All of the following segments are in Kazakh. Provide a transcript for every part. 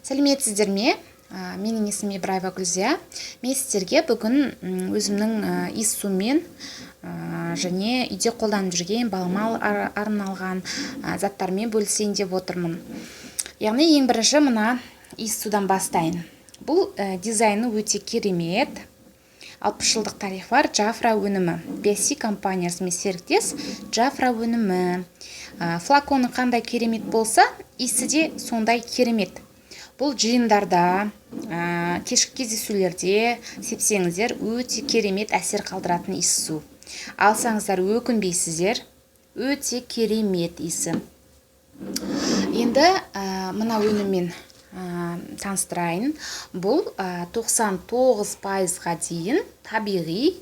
Сәлеметсіздер ме? Менің есімім Ибраева Гүлзия. Мен сіздерге бүгін өзімнің иіссумен және үйде қолданып жүрген балама арналған заттармен бөлісейін деп отырмын. Яғни ең бірінші мына иіссудан бастайын. Бұл дизайны өте керемет. 60 жылдық тарихы бар Jafra өнімі. BSC компаниясымен серіктес Jafra өнімі. Флаконы қандай керемет болса, иісі де сондай керемет. Бұл жиындарда, кешкі кездесулерде сепсеңіздер, өте керемет әсер қалдыратын иіссу. Алсаңыздар өкінбейсіздер, өте керемет иісі. Енді мына өніммен таныстырайын. Бұл 99%-ға дейін табиғи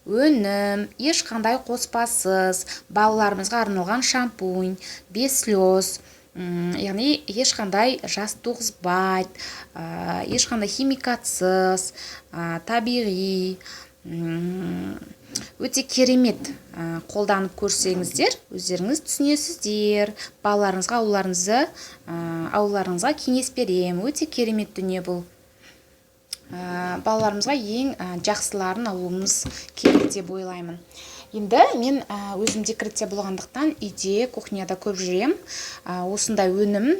өнім, ешқандай қоспасыз, балаларымызға арналған шампунь, без слез, яғни ешқандай жас туғызбайды, ешқандай химикатсыз, табиғи, өте керемет. Қолданып көрсеңіздер, өздеріңіз түсінесіздер. Балаларыңызға, ауларыңызға кеңес берем. Өте керемет дүние бұл. Балаларымызға ең жақсыларын алуымыз керек деп ойлаймын. Енді мен өзім декретте болғандықтан үйде, кухняда көп жүрем. Осындай өнім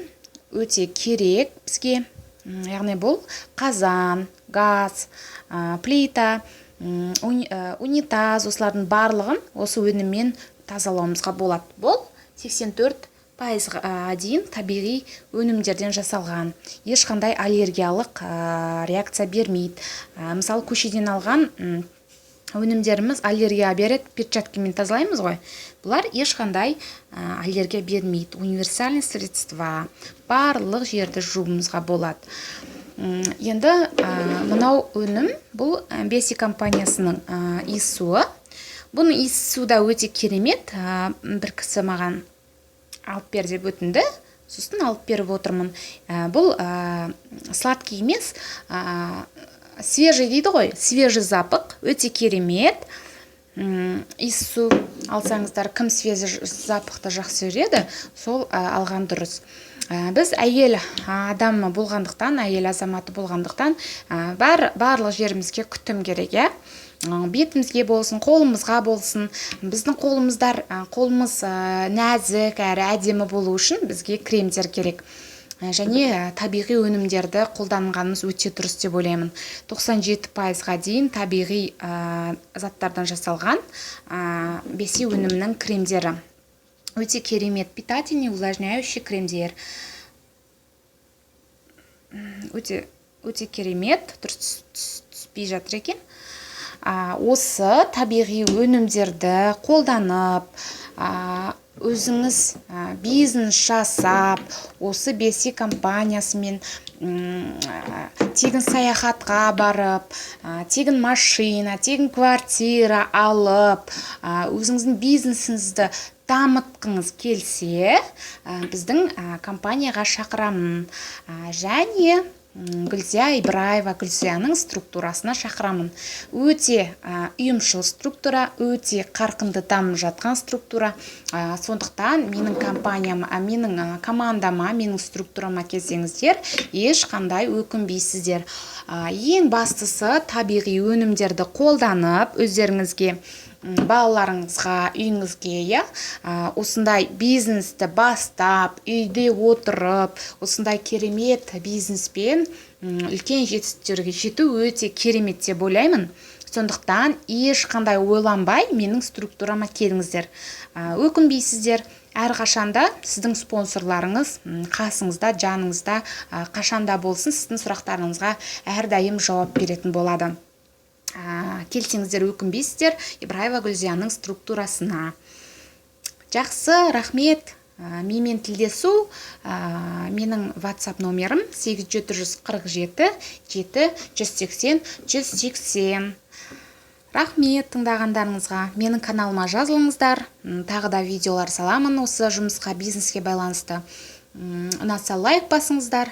өте керек бізге. Яғни бұл қазан, газ, плита, унитаз, осылардың барлығын осы өніммен тазалауымызға болады. Бұл 84%-ға дейін табиғи өнімдерден жасалған. Ешқандай аллергиялық реакция бермейді. Мысалы, көшеден алған өнімдеріміз аллергия береді, перчаткамен тазалаймыз ғой. Бұлар ешқандай аллергия бермейді. Универсальный средства, барлық жерді жуымызға болады. Енді мынау өнім, бұл BSC компаниясының иіссуы. Бұның иіссуы да өте керемет. Бір кісі маған алып бер деп өтінді, сосын алып беріп отырмын. Бұл сладкий емес, свежий дейді ғой, свежий запах, өте керемет. Иіссу алсаңыздар, кім свежий запахты жақсы көреді, сол алған дұрыс. Біз әйел адам болғандықтан, әйел азаматы болғандықтан барлық жерімізге күтім керек, бетімізге болсын, қолымызға болсын. Біздің қолымыз нәзік әрі әдемі болу үшін бізге кремдер керек. Және табиғи өнімдерді қолданғанымыз өте дұрыс деп ойлаймын. 97%-ға дейін табиғи заттардан жасалған BSC өнімнің кремдері. Өте керемет, питательный, увлажняющий кремдер. Өте керемет, түспей жатыр екен. Осы табиғи өнімдерді қолданып, өзіңіз бизнес жасап, осы BSC компаниясымен тегін саяхатқа барып, тегін машина, тегін квартира алып, өзіңіздің бизнесіңізді дамытқыңыз келсе, біздің компанияға шақырамын. Және Гүлзия Ибраева Гүлзияның структурасына шақырамын. Өте ұйымшыл структура, өте қарқынды дамып жатқан структура. Сондықтан менің компанияма, менің командама, менің структурама келсеңіздер, ешқандай өкінбейсіздер. Ең бастысы табиғи өнімдерді қолданып, өздеріңізге, балаларыңызға, үйіңізге, осындай бизнесті бастап, үйде отырып, осындай керемет бизнеспен үлкен жетістіктерге жету өте керемет деп ойлаймын. Сондықтан ешқандай ойланбай менің структурама келіңіздер. Өкінбейсіздер. Әрқашанда сіздің спонсорларыңыз қасыңызда, жаныңызда қашанда болсын, сіздің сұрақтарыңызға әрдайым жауап беретін болады. Келсеңіздер, өкінбейсіздер Ибраева Гүлзияның структурасына. Жақсы, рахмет. Менімен тілдесу, менің WhatsApp номерім 8747 7 180. Рахмет тыңдағандарыңызға. Менің каналыма жазылыңыздар. Тағы да видеолар саламын осы жұмысқа, бизнеске байланысты. Ұнатса лайк басыңыздар,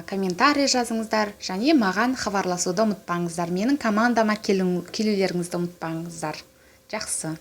комментарий жазыңыздар, және маған хабарласуды ұмытпаңыздар. Менің командама келулеріңізді ұмытпаңыздар. Жақсы.